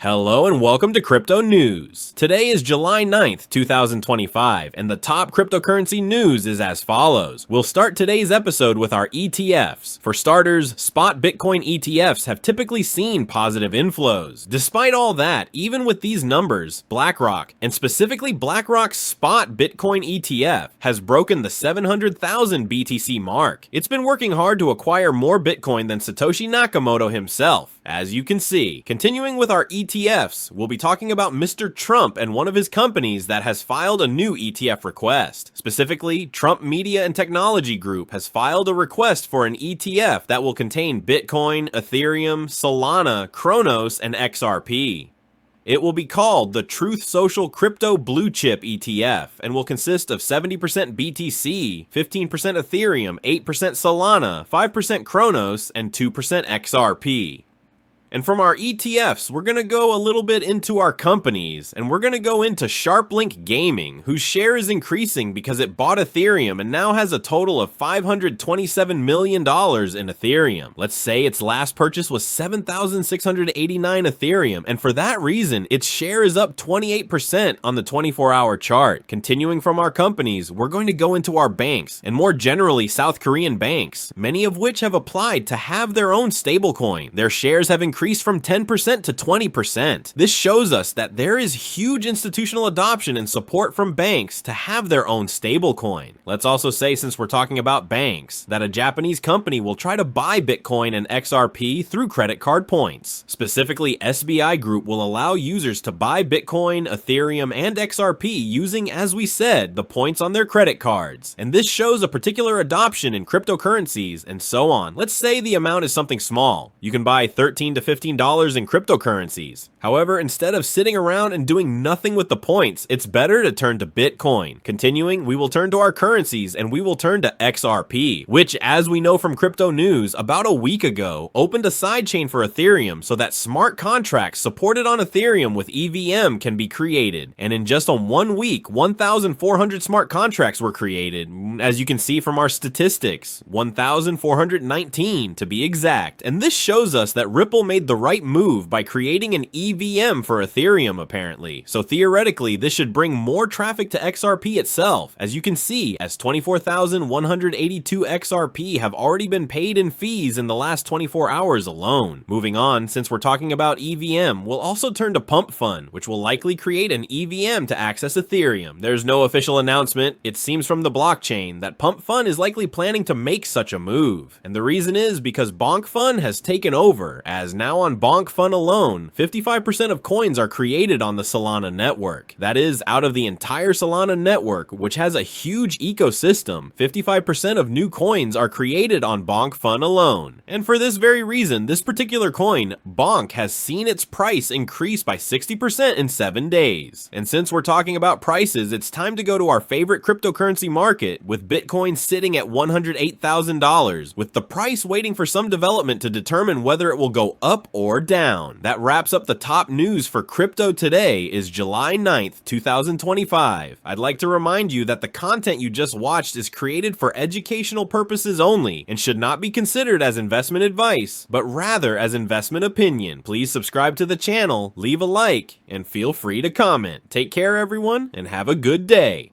Hello and welcome to Crypto News. Today is July 9th, 2025, and the top cryptocurrency news is as follows. We'll start today's episode with our ETFs. For starters, spot Bitcoin ETFs have typically seen positive inflows. Despite all that, even with these numbers, BlackRock, and specifically BlackRock's spot Bitcoin ETF, has broken the 700,000 BTC mark. It's been working hard to acquire more Bitcoin than Satoshi Nakamoto himself, as you can see. Continuing with our ETFs, we'll be talking about Mr. Trump and one of his companies that has filed a new ETF request. Specifically, Trump Media and Technology Group has filed a request for an ETF that will contain Bitcoin, Ethereum, Solana, Cronos, and XRP. It will be called the Truth Social Crypto Blue Chip ETF and will consist of 70% BTC, 15% Ethereum, 8% Solana, 5% Cronos, and 2% XRP. And from our ETFs, we're going to go a little bit into our companies, and we're going to go into SharpLink Gaming, whose share is increasing because it bought Ethereum and now has a total of $527 million in Ethereum. Let's say its last purchase was 7,689 Ethereum, and for that reason, its share is up 28% on the 24-hour chart. Continuing from our companies, we're going to go into our banks, and more generally South Korean banks, many of which have applied to have their own stablecoin. Their shares have increased from 10% to 20%. This shows us that there is huge institutional adoption and support from banks to have their own stablecoin. Let's also say, since we're talking about banks, that a Japanese company will try to buy Bitcoin and XRP through credit card points. Specifically, SBI Group will allow users to buy Bitcoin, Ethereum, and XRP using, as we said, the points on their credit cards. And this shows a particular adoption in cryptocurrencies and so on. Let's say the amount is something small. You can buy $13 to $15 in cryptocurrencies. However, instead of sitting around and doing nothing with the points, it's better to turn to Bitcoin. Continuing, we will turn to our currencies and we will turn to XRP, which, as we know from Crypto News, about a week ago, opened a sidechain for Ethereum so that smart contracts supported on Ethereum with EVM can be created. And in just 1 week, 1,400 smart contracts were created, as you can see from our statistics, 1,419 to be exact. And this shows us that Ripple made the right move by creating an EVM for Ethereum, apparently. So theoretically, this should bring more traffic to XRP itself, as you can see, as 24,182 XRP have already been paid in fees in the last 24 hours alone. Moving on, since we're talking about EVM, we'll also turn to Pump Fund, which will likely create an EVM to access Ethereum. There's no official announcement. It seems from the blockchain that Pump Fund is likely planning to make such a move. And the reason is because Bonk Fund has taken over, as now on Bonk Fund alone, 55% of coins are created on the Solana network. That is, out of the entire Solana network, which has a huge ecosystem, 55% of new coins are created on Bonk Fund alone. And for this very reason, this particular coin, Bonk, has seen its price increase by 60% in 7 days. And since we're talking about prices, it's time to go to our favorite cryptocurrency market, with Bitcoin sitting at $108,000, with the price waiting for some development to determine whether it will go up or down. That wraps up the top news for crypto. Today is July 9th, 2025. I'd like to remind you that the content you just watched is created for educational purposes only and should not be considered as investment advice, but rather as investment opinion. Please subscribe to the channel, leave a like, and feel free to comment. Take care, everyone, and have a good day.